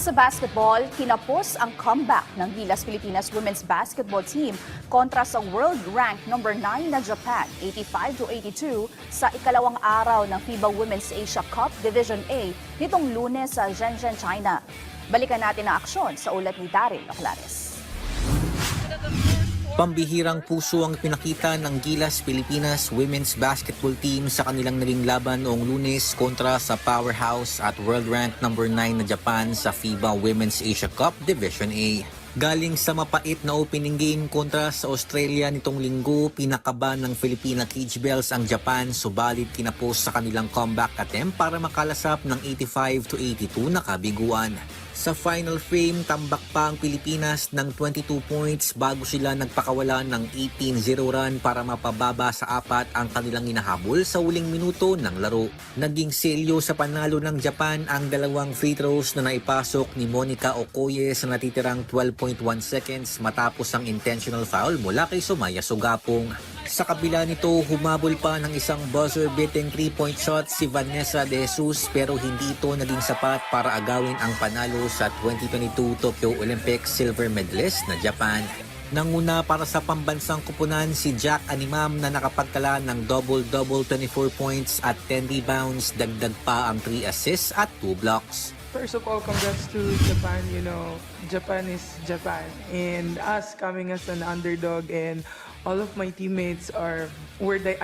Sa basketball, kinapos ang comeback ng Gilas Pilipinas women's basketball team kontra sa world rank number 9 na Japan, 85-82 sa ikalawang araw ng FIBA Women's Asia Cup Division A nitong Lunes sa Shenzhen, China. Balikan natin ang aksyon sa ulat ni Daryl Oclares. Pambihirang puso ang pinakita ng Gilas Pilipinas women's basketball team sa kanilang naging laban noong Lunes kontra sa powerhouse at world rank number 9 na Japan sa FIBA Women's Asia Cup Division A. Galing sa mapait na opening game kontra sa Australia nitong linggo, pinakaban ng Filipina Cage Bells ang Japan, subalit kinapos sa kanilang comeback attempt para makalasap ng 85-82 na kabiguan. Sa final frame, tambak pa ang Pilipinas ng 22 points bago sila nagpakawala ng 18-0 run para mapababa sa 4 ang kanilang hinahabol sa huling minuto ng laro. Naging selyo sa panalo ng Japan ang dalawang free throws na naipasok ni Monica Okoye sa natitirang 12.1 seconds matapos ang intentional foul mula kay Sumaya Sugapong. Sa kabila nito, humabol pa ng isang buzzer-beating 3-point shot si Vanessa De Jesus pero hindi ito naging sapat para agawin ang panalo sa 2022 Tokyo Olympics silver medalist na Japan. Nanguna para sa pambansang kupunan si Jack Animam na nakapagtala ng double-double 24 points at 10 rebounds, dagdag pa ang 3 assists at 2 blocks. First of all, congrats to Japan. You know, Japan is Japan. And us coming as an underdog, and all of my teammates I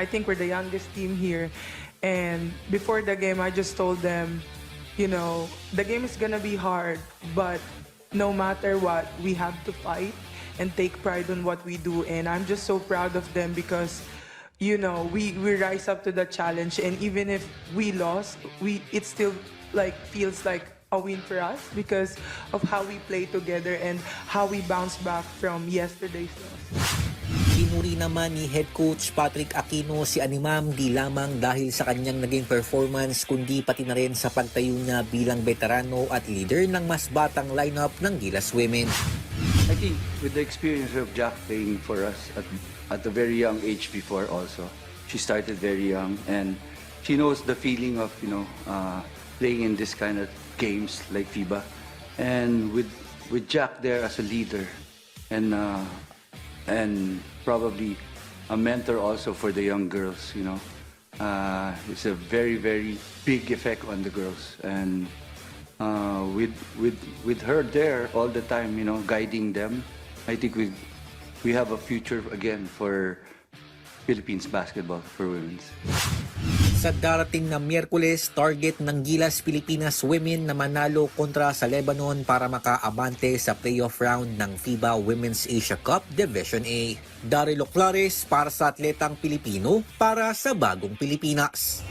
think we're the youngest team here. And before the game, I just told them, you know, the game is gonna be hard, but no matter what, we have to fight and take pride on what we do. And I'm just so proud of them because, you know, we rise up to the challenge. And even if we lost, it still feels like a win for us because of how we play together and how we bounce back from yesterday's loss. Pinuri naman ni head coach Patrick Aquino si Animam di lamang dahil sa kanyang naging performance kundi pati na rin sa pagtayo niya bilang veterano at leader ng mas batang lineup ng Gilas Women. I think with the experience of Jack playing for us at a very young age before also, she started very young and she knows the feeling of, you know, playing in this kind of games like FIBA. And with Jack there as a leader and probably a mentor also for the young girls, you know. It's a very, very big effect on the girls. And with her there all the time, you know, guiding them, I think we have a future again for Philippines basketball for women's. Sa darating na Miyerkules, target ng Gilas Pilipinas Women na manalo kontra sa Lebanon para makaabante sa playoff round ng FIBA Women's Asia Cup Division A. Daryl Oclares para sa Atletang Pilipino para sa Bagong Pilipinas.